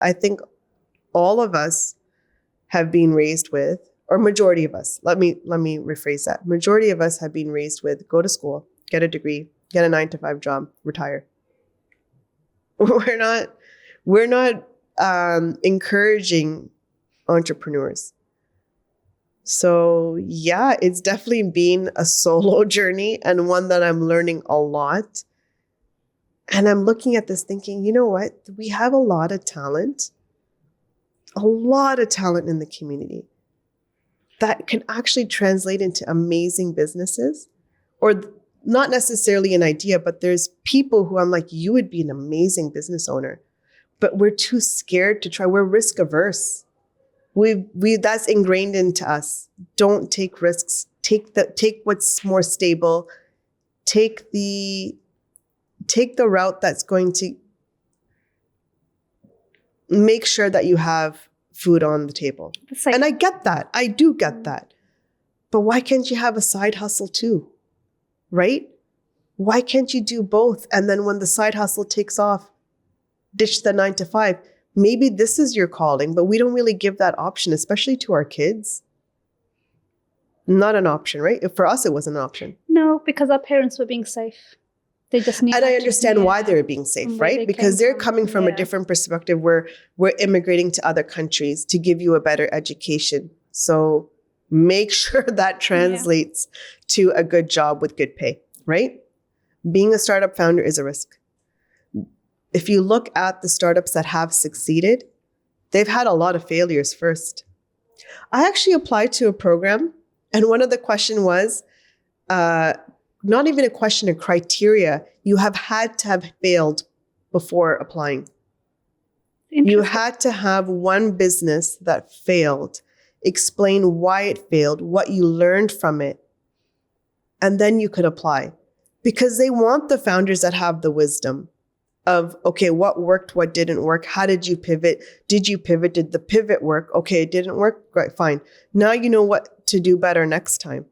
I think all of us have been raised with, or majority of us, let me rephrase that. Majority of us have been raised with, go to school, get a degree, get a 9-to-5 job, retire. We're not encouraging entrepreneurs. So yeah, it's definitely been a solo journey and one that I'm learning a lot. And I'm looking at this thinking, you know what? We have a lot of talent in the community that can actually translate into amazing businesses, or not necessarily an idea, but there's people who I'm like, you would be an amazing business owner, but we're too scared to try. We're risk averse. We that's ingrained into us. Don't take risks. Take what's more stable. Take the route that's going to make sure that you have food on the table. And I get that. I do get that. But why can't you have a side hustle too? Right? Why can't you do both? And then when the side hustle takes off, ditch the 9-to-5. Maybe this is your calling, but we don't really give that option, especially to our kids. Not an option, right? For us, it wasn't an option. No, because our parents were being safe. They just need. And I understand why they were being safe, right? Because they're coming from a different perspective where we're immigrating to other countries to give you a better education. So make sure that translates to a good job with good pay, right? Being a startup founder is a risk. If you look at the startups that have succeeded, they've had a lot of failures first. I actually applied to a program, and one of the questions was, not even a question, a criteria. You have had to have failed before applying. You had to have one business that failed, explain why it failed, what you learned from it, and then you could apply. Because they want the founders that have the wisdom of, okay, what worked, what didn't work, how did you pivot? Did you pivot? Did the pivot work? Okay, it didn't work, great, fine. Now you know what to do better next time.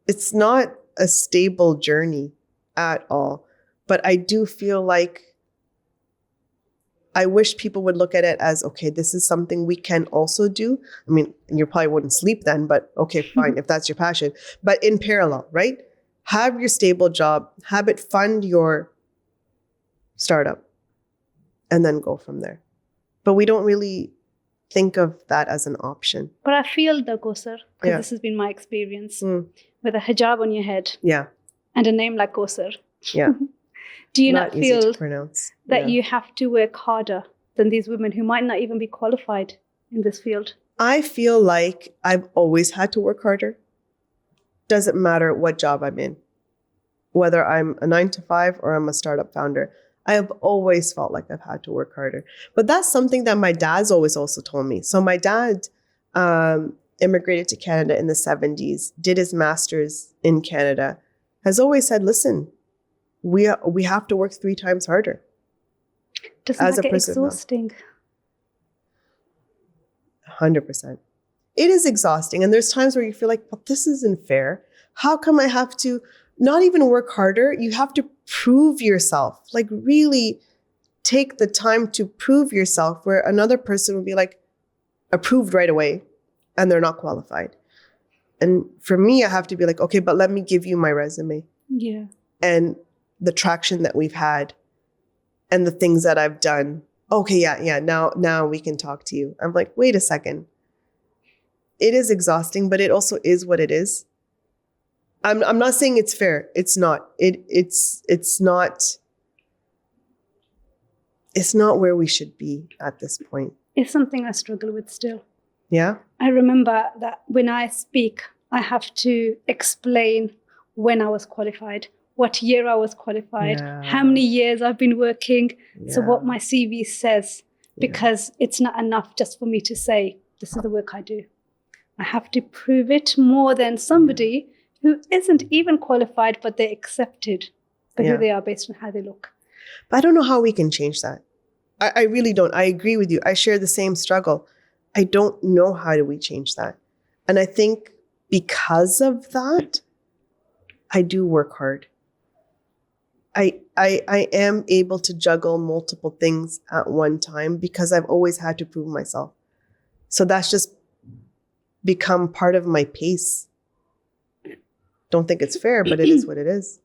It's not a stable journey at all. But I do feel like I wish people would look at it as, okay, this is something we can also do. I mean, you probably wouldn't sleep then, but okay, fine, if that's your passion. But in parallel, right? Have your stable job, have it fund your startup, and then go from there. But we don't really think of that as an option. But I feel though, Kausar, because this has been my experience, with a hijab on your head and a name like Kausar. Yeah. Do you not feel that you have to work harder than these women who might not even be qualified in this field? I feel like I've always had to work harder. Doesn't matter what job I'm in, whether I'm a 9-to-5 or I'm a startup founder. I have always felt like I've had to work harder. But that's something that my dad's always also told me. So my dad immigrated to Canada in the 70s, did his master's in Canada, has always said, listen, we have to work 3 times harder. Doesn't that get exhausting? 100%. It is exhausting. And there's times where you feel like, well, this isn't fair. How come I have to not even work harder? You have to prove yourself, like really take the time to prove yourself, where another person would be like approved right away and they're not qualified. And for me, I have to be like, okay, but let me give you my resume. Yeah. And the traction that we've had and the things that I've done. Okay, yeah. Now we can talk to you. I'm like, wait a second. It is exhausting, but it also is what it is. I'm not saying it's fair. It's not. It's not where we should be at this point. It's something I struggle with still. Yeah. I remember that when I speak, I have to explain when I was qualified, what year I was qualified, how many years I've been working, so what my CV says, because it's not enough just for me to say, this is the work I do. I have to prove it more than somebody who isn't even qualified, but they're accepted for who they are based on how they look. But I don't know how we can change that. I really don't. I agree with you. I share the same struggle. I don't know how do we change that. And I think because of that, I do work hard. I am able to juggle multiple things at one time because I've always had to prove myself. So that's just become part of my pace. Don't think it's fair, but it is what it is.